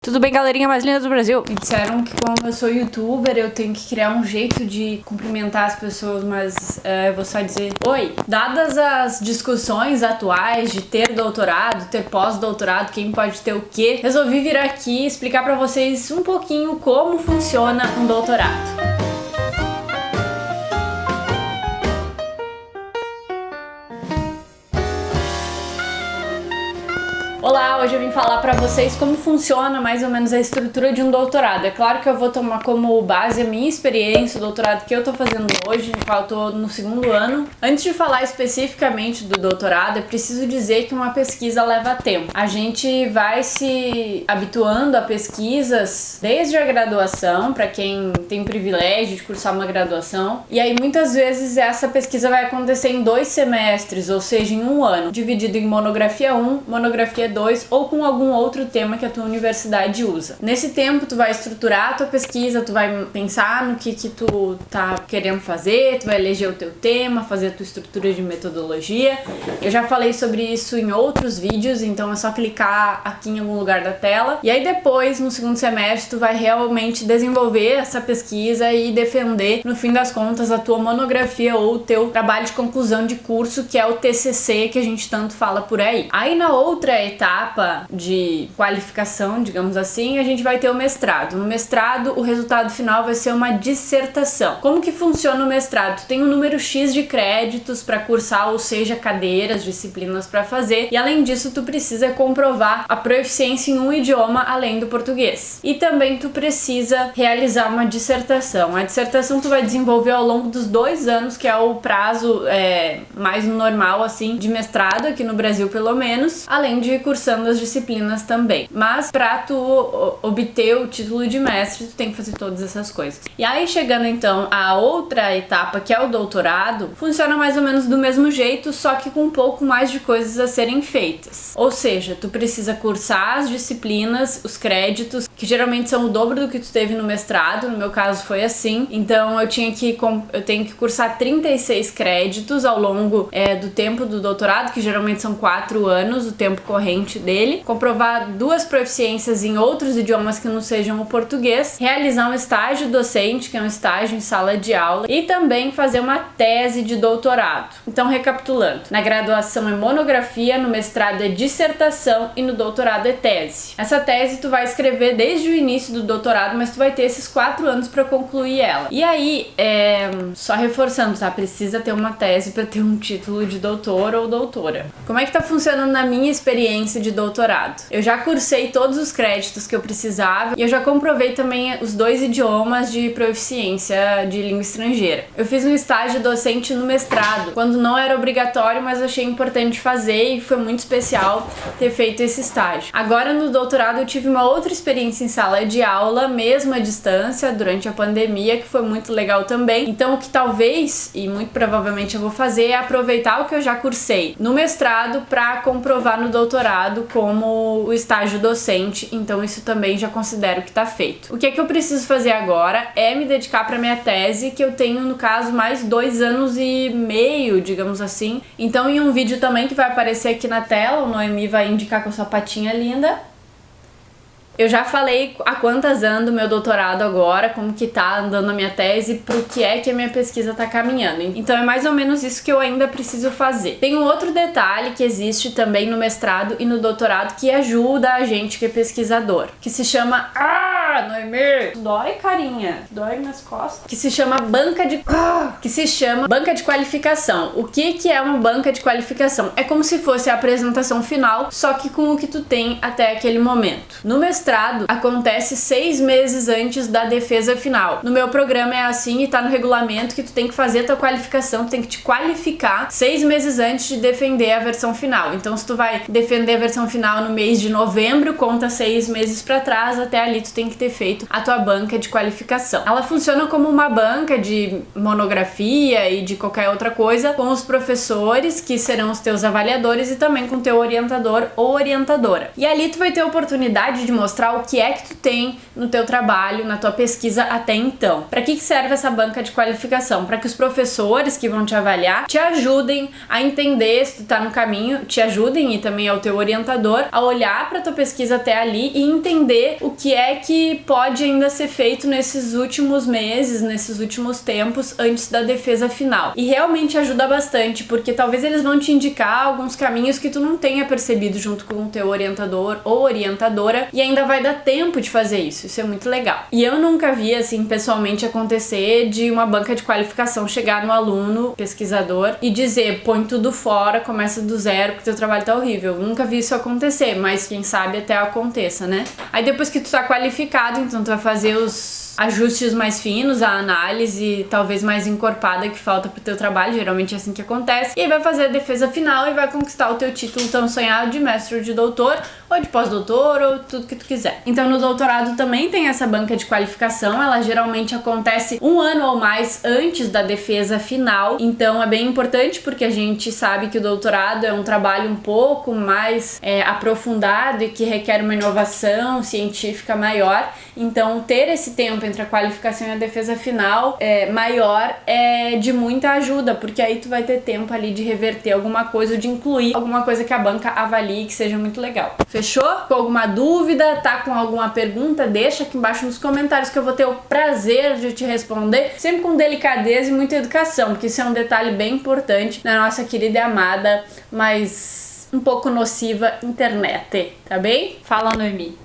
Tudo bem, galerinha mais linda do Brasil? Me disseram que como eu sou youtuber, eu tenho que criar um jeito de cumprimentar as pessoas, mas eu vou só dizer oi. Dadas as discussões atuais de ter doutorado, ter pós-doutorado, quem pode ter o quê, resolvi vir aqui explicar pra vocês um pouquinho como funciona um doutorado. Olá, hoje eu vim falar pra vocês como funciona mais ou menos a estrutura de um doutorado. É claro que eu vou tomar como base a minha experiência, o doutorado que eu tô fazendo hoje, no qual eu tô no segundo ano. Antes de falar especificamente do doutorado, é preciso dizer que uma pesquisa leva tempo. A gente vai se habituando a pesquisas desde a graduação, pra quem tem o privilégio de cursar uma graduação, e aí muitas vezes essa pesquisa vai acontecer em 2 semestres, ou seja, em um ano, dividido em monografia 1, monografia 2 ou com algum outro tema que a tua universidade usa. Nesse tempo tu vai estruturar a tua pesquisa, tu vai pensar no que tu tá querendo fazer, tu vai eleger o teu tema, fazer a tua estrutura de metodologia. Eu já falei sobre isso em outros vídeos, então é só clicar aqui em algum lugar da tela. E aí depois, no segundo semestre, tu vai realmente desenvolver essa pesquisa e defender, no fim das contas, a tua monografia ou o teu trabalho de conclusão de curso, que é o TCC que a gente tanto fala por aí. Aí na outra etapa de qualificação, digamos assim, a gente vai ter o mestrado. No mestrado, o resultado final vai ser uma dissertação. Como que funciona o mestrado? Tu tem um número X de créditos para cursar, ou seja, cadeiras, disciplinas para fazer, e além disso tu precisa comprovar a proficiência em um idioma além do português. E também tu precisa realizar uma dissertação. A dissertação tu vai desenvolver ao longo dos 2 anos, que é o prazo mais normal assim de mestrado aqui no Brasil, pelo menos, além de cursando as disciplinas também. Mas pra tu obter o título de mestre, tu tem que fazer todas essas coisas. E aí, chegando então à outra etapa, que é o doutorado, funciona mais ou menos do mesmo jeito, só que com um pouco mais de coisas a serem feitas. Ou seja, tu precisa cursar as disciplinas, os créditos, que geralmente são o dobro do que tu teve no mestrado, no meu caso foi assim. Então eu tenho que cursar 36 créditos ao longo do tempo do doutorado, que geralmente são 4 anos, o tempo corrente dele, comprovar 2 proficiências em outros idiomas que não sejam o português, realizar um estágio docente, que é um estágio em sala de aula, e também fazer uma tese de doutorado. Então, recapitulando, na graduação é monografia, no mestrado é dissertação e no doutorado é tese. Essa tese tu vai escrever desde o início do doutorado, mas tu vai ter esses 4 anos para concluir ela. E aí, só reforçando, tá? Precisa ter uma tese para ter um título de doutor ou doutora. Como é que tá funcionando na minha experiência de doutorado? Eu já cursei todos os créditos que eu precisava e eu já comprovei também os 2 idiomas de proficiência de língua estrangeira. Eu fiz um estágio docente no mestrado, quando não era obrigatório, mas achei importante fazer e foi muito especial ter feito esse estágio. Agora no doutorado eu tive uma outra experiência em sala de aula, mesmo à distância, durante a pandemia, que foi muito legal também. Então o que talvez, e muito provavelmente eu vou fazer, é aproveitar o que eu já cursei no mestrado para comprovar no doutorado como o estágio docente, então isso também já considero que tá feito. O que é que eu preciso fazer agora é me dedicar para minha tese, que eu tenho no caso mais 2 anos e meio, digamos assim. Então em um vídeo também que vai aparecer aqui na tela, o Noemi vai indicar com a sua patinha linda. Eu já falei a quantas ando meu doutorado agora, como que tá andando a minha tese, pro que é que a minha pesquisa tá caminhando. Então é mais ou menos isso que eu ainda preciso fazer. Tem um outro detalhe que existe também no mestrado e no doutorado que ajuda a gente que é pesquisador, que se chama... Noemi! Dói, carinha? Dói nas costas? Que se chama banca de qualificação. O que é uma banca de qualificação? É como se fosse a apresentação final, só que com o que tu tem até aquele momento. No mestrado, acontece 6 meses antes da defesa final. No meu programa é assim e tá no regulamento que tu tem que fazer a tua qualificação, tu tem que te qualificar 6 meses antes de defender a versão final. Então, se tu vai defender a versão final no mês de novembro, conta 6 meses pra trás, até ali tu tem que ter feito a tua banca de qualificação. Ela funciona como uma banca de monografia e de qualquer outra coisa com os professores que serão os teus avaliadores e também com o teu orientador ou orientadora. E ali tu vai ter a oportunidade de mostrar o que é que tu tem no teu trabalho, na tua pesquisa até então. Para que serve essa banca de qualificação? Para que os professores que vão te avaliar te ajudem a entender se tu tá no caminho, te ajudem e também ao teu orientador a olhar para tua pesquisa até ali e entender o que é que pode ainda ser feito nesses últimos meses, nesses últimos tempos antes da defesa final. E realmente ajuda bastante, porque talvez eles vão te indicar alguns caminhos que tu não tenha percebido junto com o teu orientador ou orientadora e ainda vai dar tempo de fazer isso. Isso é muito legal. E eu nunca vi assim pessoalmente acontecer de uma banca de qualificação chegar no aluno, pesquisador e dizer, põe tudo fora, começa do zero porque teu trabalho tá horrível. Eu nunca vi isso acontecer, mas quem sabe até aconteça, né? Aí depois que tu tá qualificado, então tu vai fazer os ajustes mais finos, a análise talvez mais encorpada que falta pro teu trabalho, geralmente é assim que acontece, e aí vai fazer a defesa final e vai conquistar o teu título tão sonhado de mestre ou de doutor, ou de pós-doutor, ou tudo que tu quiser. Então no doutorado também tem essa banca de qualificação, ela geralmente acontece um ano ou mais antes da defesa final, então é bem importante porque a gente sabe que o doutorado é um trabalho um pouco mais aprofundado e que requer uma inovação científica maior, então ter esse tempo entre a qualificação e a defesa final maior é de muita ajuda, porque aí tu vai ter tempo ali de reverter alguma coisa, de incluir alguma coisa que a banca avalie que seja muito legal. Fechou? Com alguma dúvida, tá com alguma pergunta, deixa aqui embaixo nos comentários que eu vou ter o prazer de te responder, sempre com delicadeza e muita educação, porque isso é um detalhe bem importante na nossa querida e amada, mas um pouco nociva internet, tá bem? Fala, Noemi.